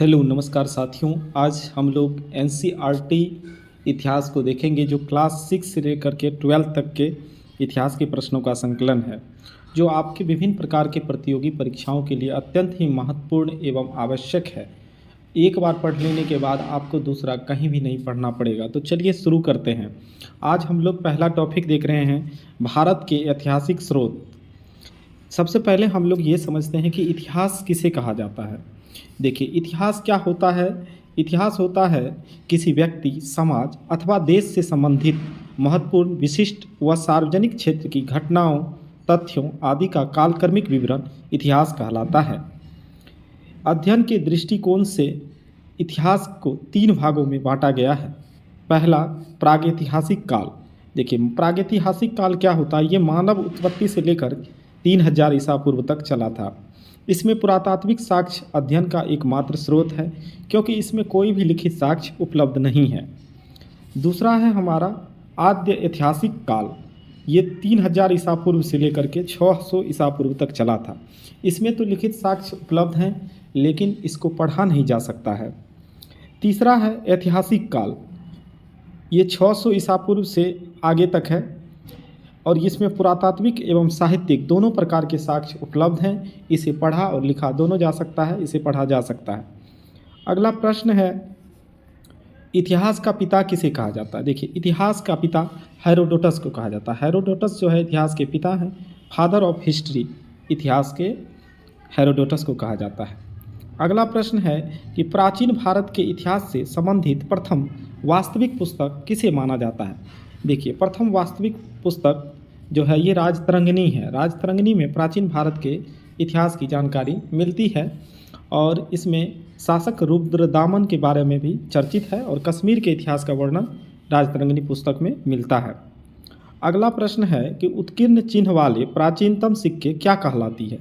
Hello नमस्कार साथियों। आज हम लोग एनसीईआरटी इतिहास को देखेंगे जो क्लास 6 से लेकर के 12 तक के इतिहास के प्रश्नों का संकलन है, जो आपके विभिन्न प्रकार के प्रतियोगी परीक्षाओं के लिए अत्यंत ही महत्वपूर्ण एवं आवश्यक है। एक बार पढ़ लेने के बाद आपको दूसरा कहीं भी नहीं पढ़ना पड़ेगा। तो चलिए शुरू करते हैं। आज हम लोग पहला टॉपिक देख रहे हैं, भारत के ऐतिहासिक स्रोत। सबसे पहले हम लोग ये समझते हैं कि इतिहास किसे कहा जाता है। देखिए, इतिहास क्या होता है। इतिहास होता है किसी व्यक्ति, समाज अथवा देश से संबंधित महत्वपूर्ण, विशिष्ट व सार्वजनिक क्षेत्र की घटनाओं, तथ्यों आदि का कालक्रमिक विवरण इतिहास कहलाता है। अध्ययन के दृष्टिकोण से इतिहास को 3 भागों में बांटा गया है। पहला, प्रागैतिहासिक काल। देखिए, प्रागैतिहासिक काल क्या होता है। ये मानव उत्पत्ति से लेकर 3000 ईसा पूर्व तक चला था। इसमें पुरातात्विक साक्ष्य अध्ययन का एकमात्र स्रोत है, क्योंकि इसमें कोई भी लिखित साक्ष्य उपलब्ध नहीं है। दूसरा है हमारा आद्य ऐतिहासिक काल। ये 3000 ईसा पूर्व से लेकर के 600 ईसा पूर्व तक चला था। इसमें तो लिखित साक्ष्य उपलब्ध हैं, लेकिन इसको पढ़ा नहीं जा सकता है। तीसरा है ऐतिहासिक काल। ये 600 ईसा पूर्व से आगे तक है और इसमें पुरातात्विक एवं साहित्यिक दोनों प्रकार के साक्ष्य उपलब्ध हैं। इसे पढ़ा और लिखा दोनों जा सकता है, इसे पढ़ा जा सकता है। अगला प्रश्न है, इतिहास का पिता किसे कहा जाता है। देखिए, इतिहास का पिता हेरोडोटस को कहा जाता है। हेरोडोटस जो है इतिहास के पिता हैं, फादर ऑफ हिस्ट्री इतिहास के हेरोडोटस को कहा जाता है। अगला प्रश्न है कि प्राचीन भारत के इतिहास से संबंधित प्रथम वास्तविक पुस्तक किसे माना जाता है। देखिए, प्रथम वास्तविक पुस्तक जो है ये राजतरंगिणी है। राजतरंगिणी में प्राचीन भारत के इतिहास की जानकारी मिलती है और इसमें शासक रुद्रदामन के बारे में भी चर्चित है और कश्मीर के इतिहास का वर्णन राजतरंगिणी पुस्तक में मिलता है। अगला प्रश्न है कि उत्कीर्ण चिन्ह वाले प्राचीनतम सिक्के क्या कहलाती है।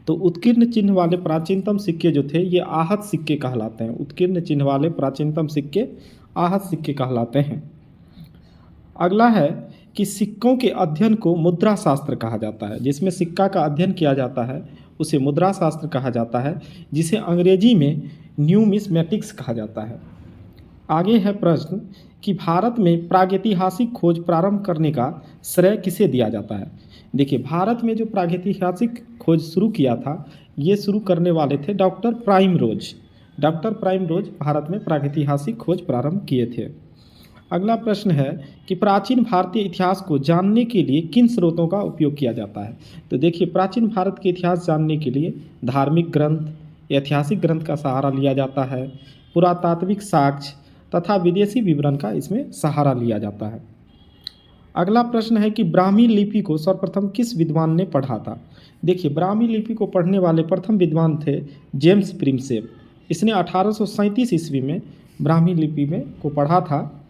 तो उत्कीर्ण चिन्ह वाले प्राचीनतम सिक्के जो थे ये आहत सिक्के कहलाते हैं। उत्कीर्ण चिन्ह वाले प्राचीनतम सिक्के आहत सिक्के कहलाते हैं। अगला है कि सिक्कों के अध्ययन को मुद्रा शास्त्र कहा जाता है। जिसमें सिक्का का अध्ययन किया जाता है उसे मुद्रा शास्त्र कहा जाता है, जिसे अंग्रेजी में न्यूमिस्मेटिक्स कहा जाता है। आगे है प्रश्न कि भारत में प्रागैतिहासिक खोज प्रारंभ करने का श्रेय किसे दिया जाता है। देखिए, भारत में जो प्रागैतिहासिक खोज शुरू किया था ये शुरू करने वाले थे doctor primrose. Doctor primrose Bharat में प्रागैतिहासिक खोज प्रारंभ किए थे। अगला प्रश्न है कि प्राचीन भारतीय इतिहास को जानने के लिए किन स्रोतों का उपयोग किया जाता है। तो देखिए, प्राचीन भारत के इतिहास जानने के लिए धार्मिक ग्रंथ, ऐतिहासिक ग्रंथ का सहारा लिया जाता है, पुरातात्विक साक्ष्य तथा विदेशी विवरण का इसमें सहारा लिया जाता है। अगला प्रश्न है कि ब्राह्मी लिपि को सर्वप्रथम किस विद्वान ने पढ़ा था। देखिए, ब्राह्मी लिपि को पढ़ने वाले प्रथम विद्वान थे जेम्स प्रिमसेप। इसने 1837 ईस्वी में ब्राह्मी लिपि में को पढ़ा था।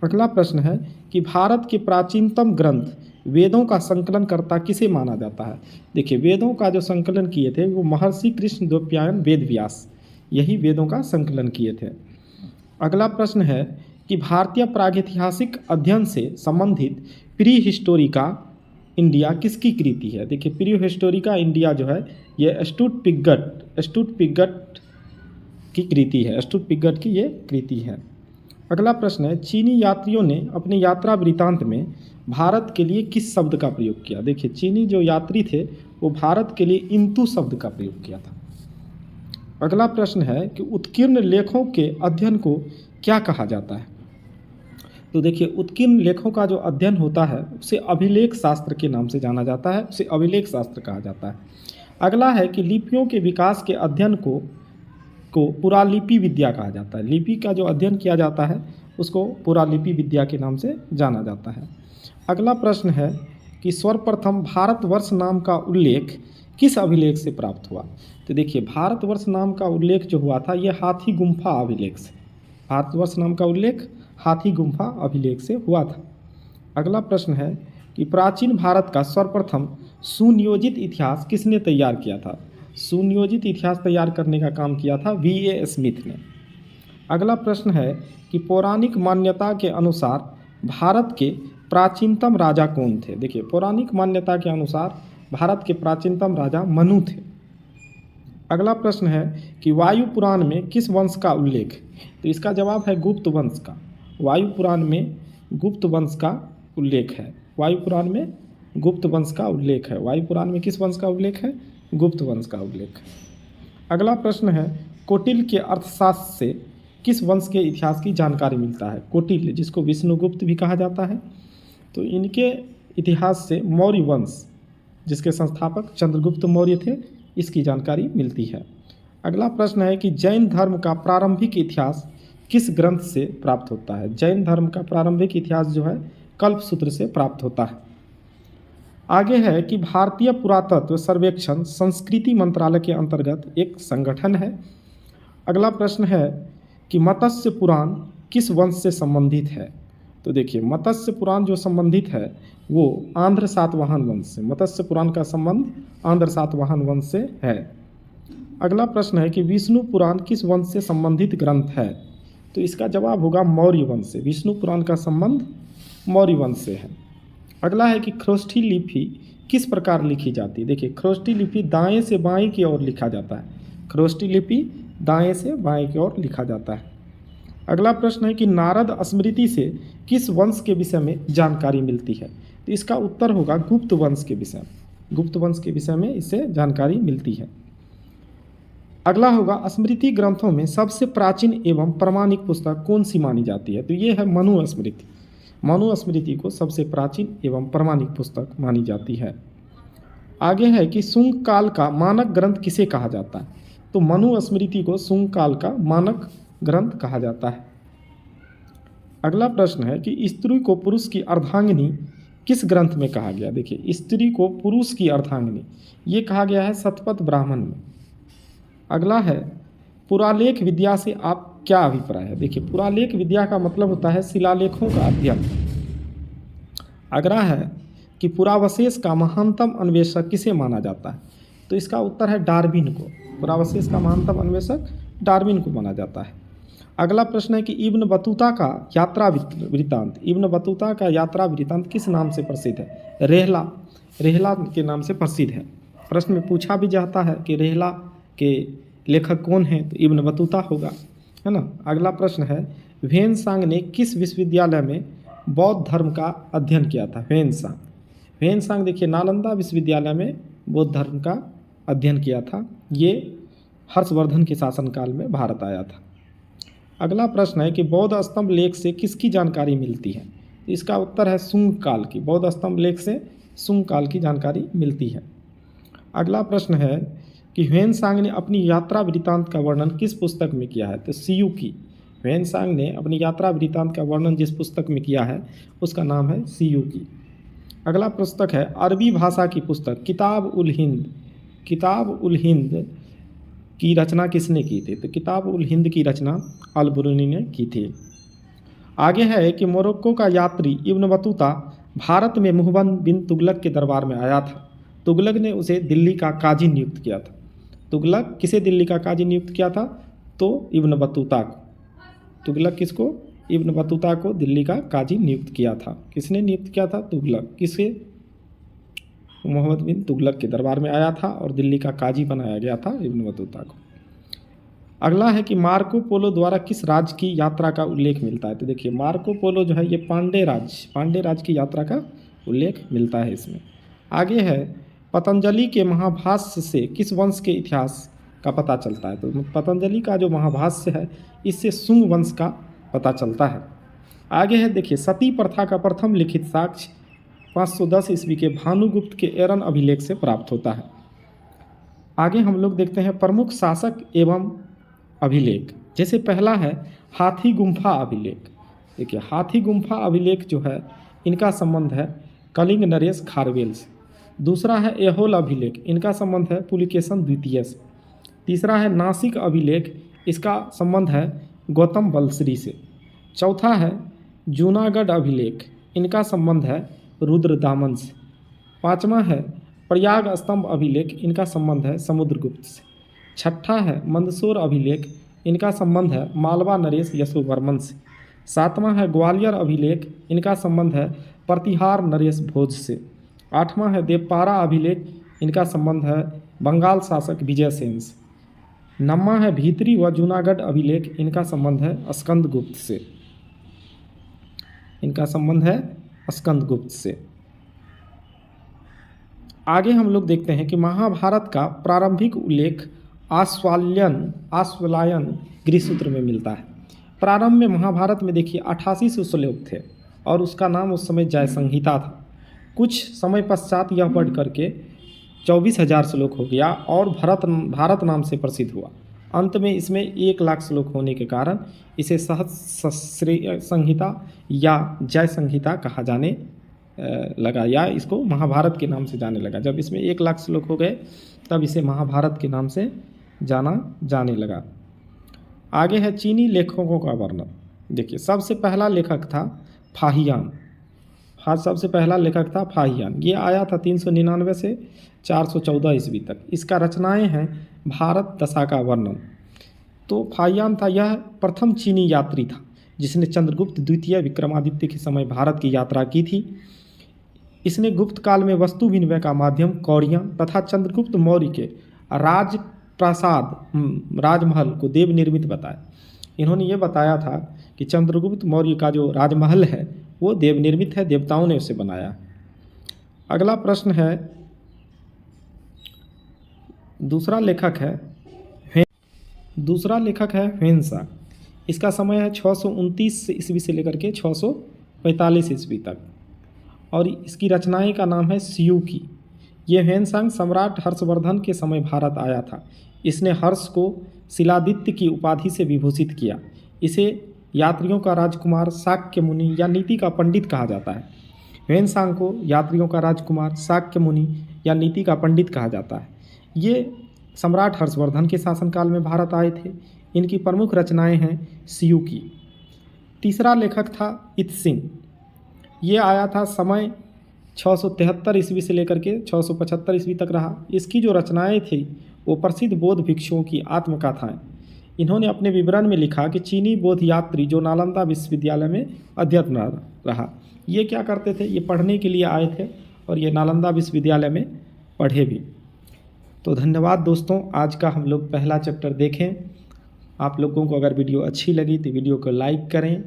अगला प्रश्न है कि भारत के प्राचीनतम ग्रंथ वेदों का संकलनकर्ता किसे माना जाता है। देखिए, वेदों का जो संकलन किए थे वो महर्षि कृष्णद्वैपायन वेद व्यास, यही वेदों का संकलन किए थे। अगला प्रश्न है कि भारतीय प्रागैतिहासिक अध्ययन से संबंधित प्री हिस्टोरिका इंडिया किसकी कृति है। देखिए, प्री हिस्टोरिका इंडिया जो है ये स्टुटपिगट की कृति है। स्टुटपिगट की ये कृति है। अगला प्रश्न है, चीनी यात्रियों ने अपने यात्रा वृतांत में भारत के लिए किस शब्द का प्रयोग किया। देखिए, चीनी जो यात्री थे वो भारत के लिए इंतु शब्द का प्रयोग किया था। अगला प्रश्न है कि उत्कीर्ण लेखों के अध्ययन को क्या कहा जाता है। तो देखिए, उत्कीर्ण लेखों का जो अध्ययन होता है उसे अभिलेख शास्त्र के नाम से जाना जाता है, उसे अभिलेख शास्त्र कहा जाता है। अगला है कि लिपियों के विकास के अध्ययन को पुरालिपि विद्या कहा जाता है। लिपि का जो अध्ययन किया जाता है उसको पुरालिपि विद्या के नाम से जाना जाता है। अगला प्रश्न है कि सर्वप्रथम भारतवर्ष नाम का उल्लेख किस अभिलेख से प्राप्त हुआ। तो देखिए, भारतवर्ष नाम का उल्लेख जो हुआ था ये हाथी गुम्फा अभिलेख से, भारतवर्ष नाम का उल्लेख हाथी गुम्फा अभिलेख से हुआ था। अगला प्रश्न है कि प्राचीन भारत का सर्वप्रथम सुनियोजित इतिहास किसने तैयार किया था। सुनियोजित इतिहास तैयार करने का काम किया था V.A. स्मिथ ने। अगला प्रश्न है कि पौराणिक मान्यता के अनुसार भारत के प्राचीनतम राजा कौन थे। देखिए, पौराणिक मान्यता के अनुसार भारत के प्राचीनतम राजा मनु थे। अगला प्रश्न है कि वायु पुराण में किस वंश का उल्लेख है? तो इसका जवाब है गुप्त वंश का। वायु पुराण में गुप्त वंश का उल्लेख है। वायु पुराण में गुप्त वंश का उल्लेख है। वायु पुराण में किस वंश का उल्लेख है? गुप्त वंश का उल्लेख है। अगला प्रश्न है कौटिल्य के अर्थशास्त्र से किस वंश के इतिहास की जानकारी मिलता है? कौटिल्य, जिसको विष्णुगुप्त भी कहा जाता है, तो इनके इतिहास से मौर्य वंश, जिसके संस्थापक चंद्रगुप्त मौर्य थे, इसकी जानकारी मिलती है। अगला प्रश्न है कि जैन धर्म का प्रारंभिक इतिहास किस ग्रंथ से प्राप्त होता है? जैन धर्म का प्रारंभिक इतिहास जो है कल्पसूत्र से प्राप्त होता है। आगे है कि भारतीय पुरातत्व सर्वेक्षण संस्कृति मंत्रालय के अंतर्गत एक संगठन है। अगला प्रश्न है कि मत्स्य पुराण किस वंश से संबंधित है? तो देखिए, मत्स्य पुराण जो संबंधित है वो आंध्र सातवाहन वंश से, मत्स्य पुराण का संबंध आंध्र सातवाहन वंश से है। अगला प्रश्न है कि विष्णु पुराण किस वंश से संबंधित ग्रंथ है? तो इसका जवाब होगा मौर्य वंश से। विष्णु पुराण का संबंध मौर्य वंश से है। अगला है कि खरोष्ठी लिपि किस प्रकार लिखी जाती है? देखिए, खरोष्ठी लिपि दाएं से बाएं की ओर लिखा जाता है। खरोष्ठी लिपि दाएं से बाएं की ओर लिखा जाता है। अगला प्रश्न है कि नारद स्मृति से किस वंश के विषय में जानकारी मिलती है? तो इसका उत्तर होगा गुप्त वंश के विषय में। गुप्त वंश के विषय में इससे जानकारी मिलती है। अगला होगा स्मृति ग्रंथों में सबसे प्राचीन एवं प्रामाणिक पुस्तक कौन सी मानी जाती है? तो ये है मनु स्मृति। मनु स्मृति को सबसे प्राचीन एवं प्रामाणिक पुस्तक मानी जाती है। आगे है कि शुंग काल का मानक ग्रंथ किसे कहा जाता है? तो मनु स्मृति को शुंग काल का मानक ग्रंथ कहा जाता है। अगला प्रश्न है कि स्त्री को पुरुष की अर्धांगिनी किस ग्रंथ में कहा गया? देखिए, स्त्री को पुरुष की अर्धांगिनी ये कहा गया है शतपथ ब्राह्मण में। अगला है पुरालेख विद्या से आप क्या अभिप्राय है? देखिए, पुरालेख विद्या का मतलब होता है शिलालेखों का अध्ययन। अगला है कि पुरावशेष का महानतम अन्वेषक किसे माना जाता है? तो इसका उत्तर है डार्विन को। पुरावशेष का महानतम अन्वेषक डार्विन को माना जाता है। अगला प्रश्न है कि इब्न बतूता का यात्रा वृत्तांत, इब्न बतूता का यात्रा वृत्तांत किस नाम से प्रसिद्ध है? रेहला, रेहला के नाम से प्रसिद्ध है। प्रश्न में पूछा भी जाता है कि रेहला के लेखक कौन हैं? तो इब्न बतूता होगा, है ना। अगला प्रश्न है ह्वेनसांग ने किस विश्वविद्यालय में बौद्ध धर्म का अध्ययन किया था? ह्वेनसांग, ह्वेनसांग देखिए नालंदा विश्वविद्यालय में बौद्ध धर्म का अध्ययन किया था। ये हर्षवर्धन के शासनकाल में भारत आया था। अगला प्रश्न है कि बौद्ध स्तंभ लेख से किसकी जानकारी मिलती है? इसका उत्तर है शुंग काल की। बौद्ध स्तंभ लेख से शुंग काल की जानकारी मिलती है। अगला प्रश्न है कि ह्वेनसांग ने अपनी यात्रा वृत्तांत का वर्णन किस पुस्तक में किया है? तो सीयू की। ह्वेनसांग ने अपनी यात्रा वृत्तांत का वर्णन जिस पुस्तक में किया है उसका नाम है सीयू की। अगला पुस्तक है अरबी भाषा की पुस्तक किताब उल हिंद। किताब उल हिंद की रचना किसने की थी? तो किताब उल हिंद की रचना अल बुरूनी ने की थी। आगे है कि मोरक्को का यात्री इब्न बतूता भारत में मुहम्मद बिन तुगलक के दरबार में आया था। तुगलक ने उसे दिल्ली का काजी नियुक्त किया था। तुगलक किसे दिल्ली का काजी नियुक्त किया था? तो इब्न बतूता को। तुगलक किसको? इब्न बतूता को दिल्ली का काजी नियुक्त किया था। किसने नियुक्त किया था? तुगलक। किसे? मोहम्मद बिन तुगलक के दरबार में आया था और दिल्ली का काजी बनाया गया था इब्न बतूता को। अगला है कि मार्को पोलो द्वारा किस राज्य की यात्रा का उल्लेख मिलता है? तो देखिए, मार्को पोलो जो है ये पांडे राज्य की यात्रा का उल्लेख मिलता है इसमें। आगे है पतंजलि के महाभाष्य से किस वंश के इतिहास का पता चलता है? तो पतंजलि का जो महाभाष्य है इससे शुंग वंश का पता चलता है। आगे है देखिए सती प्रथा का प्रथम लिखित साक्ष्य 510 ईस्वी के भानुगुप्त के एरन अभिलेख से प्राप्त होता है। आगे हम लोग देखते हैं प्रमुख शासक एवं अभिलेख। जैसे पहला है हाथी गुम्फा अभिलेख। देखिए, हाथी गुम्फा अभिलेख जो है इनका संबंध है कलिंग नरेश खारवेल से। दूसरा है एहोल अभिलेख, इनका संबंध है पुलिकेशन द्वितीय से। तीसरा है नासिक अभिलेख, इसका संबंध है गौतम बलश्री से। चौथा है जूनागढ़ अभिलेख, इनका संबंध है रुद्रदामन से। पांचवा है प्रयाग स्तंभ अभिलेख, इनका संबंध है समुद्रगुप्त से। छठा है मंदसौर अभिलेख, इनका संबंध है मालवा नरेश यशोवर्मन से। सातवां है ग्वालियर अभिलेख, इनका संबंध है प्रतिहार नरेश भोज से। आठवां है देवपारा अभिलेख, इनका संबंध है बंगाल शासक विजय सेन से। नम्मा है भीतरी व जूनागढ़ अभिलेख, इनका संबंध है स्कंदगुप्त से। इनका संबंध है स्कंदगुप्त से। आगे हम लोग देखते हैं कि महाभारत का प्रारंभिक उल्लेख आश्वलायन गृहसूत्र में मिलता है। प्रारंभ में महाभारत में देखिए 88 श्लोक थे और उसका नाम उस समय जय संहिता था। कुछ समय पश्चात यह बढ़ करके 24,000 श्लोक हो गया और भारत नाम से प्रसिद्ध हुआ। अंत में इसमें 1,00,000 श्लोक होने के कारण इसे सहस्र संहिता या जय संहिता कहा जाने लगा, या इसको महाभारत के नाम से जाने लगा। जब इसमें 1,00,000 श्लोक हो गए तब इसे महाभारत के नाम से जाना जाने लगा। आगे है चीनी लेखकों का वर्णन। देखिए सबसे पहला लेखक था फाहियान। सबसे पहला लेखक था फाहियान। ये आया था 399 से 414 ईस्वी तक। इसका रचनाएं हैं भारत दशा का वर्णन। तो फाहियान था, यह प्रथम चीनी यात्री था जिसने चंद्रगुप्त द्वितीय विक्रमादित्य के समय भारत की यात्रा की थी। इसने गुप्त काल में वस्तु विनिमय का माध्यम कौड़ियाँ तथा चंद्रगुप्त मौर्य के राजमहल को देव निर्मित बताया। इन्होंने ये बताया था कि चंद्रगुप्त मौर्य का जो राजमहल है वो देव निर्मित है, देवताओं ने उसे बनाया। अगला प्रश्न है, दूसरा लेखक है ह्वेनसांग। इसका समय है 629 ईस्वी से लेकर के 645 ईस्वी तक और इसकी रचनाएं का नाम है सियूकी। ये ह्वेनसांग सम्राट हर्षवर्धन के समय भारत आया था। इसने हर्ष को शिलादित्य की उपाधि से विभूषित किया। इसे यात्रियों का राजकुमार, शाक्य मुनि या नीति का पंडित कहा जाता है। ह्वेनसांग को यात्रियों का राजकुमार, शाक्य मुनि या नीति का पंडित कहा जाता है। ये सम्राट हर्षवर्धन के शासनकाल में भारत आए थे। इनकी प्रमुख रचनाएं हैं सियूकी। तीसरा लेखक था इत्सिंग। ये आया था समय 673 ईस्वी से लेकर के 675 ईस्वी तक रहा। इसकी जो रचनाएं थी वो प्रसिद्ध बौद्ध भिक्षुओं की आत्मकथाएं। इन्होंने अपने विवरण में लिखा कि चीनी बौद्ध यात्री जो नालंदा विश्वविद्यालय में अध्ययन रहा। ये क्या करते थे, ये पढ़ने के लिए आए थे और ये नालंदा विश्वविद्यालय में पढ़े भी। तो धन्यवाद दोस्तों, आज का हम लोग पहला चैप्टर देखें। आप लोगों को अगर वीडियो अच्छी लगी तो वीडियो को लाइक करें,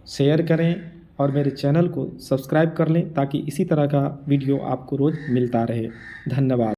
शेयर करें और मेरे चैनल को सब्सक्राइब कर लें ताकि इसी तरह का वीडियो आपको रोज़ मिलता रहे। धन्यवाद।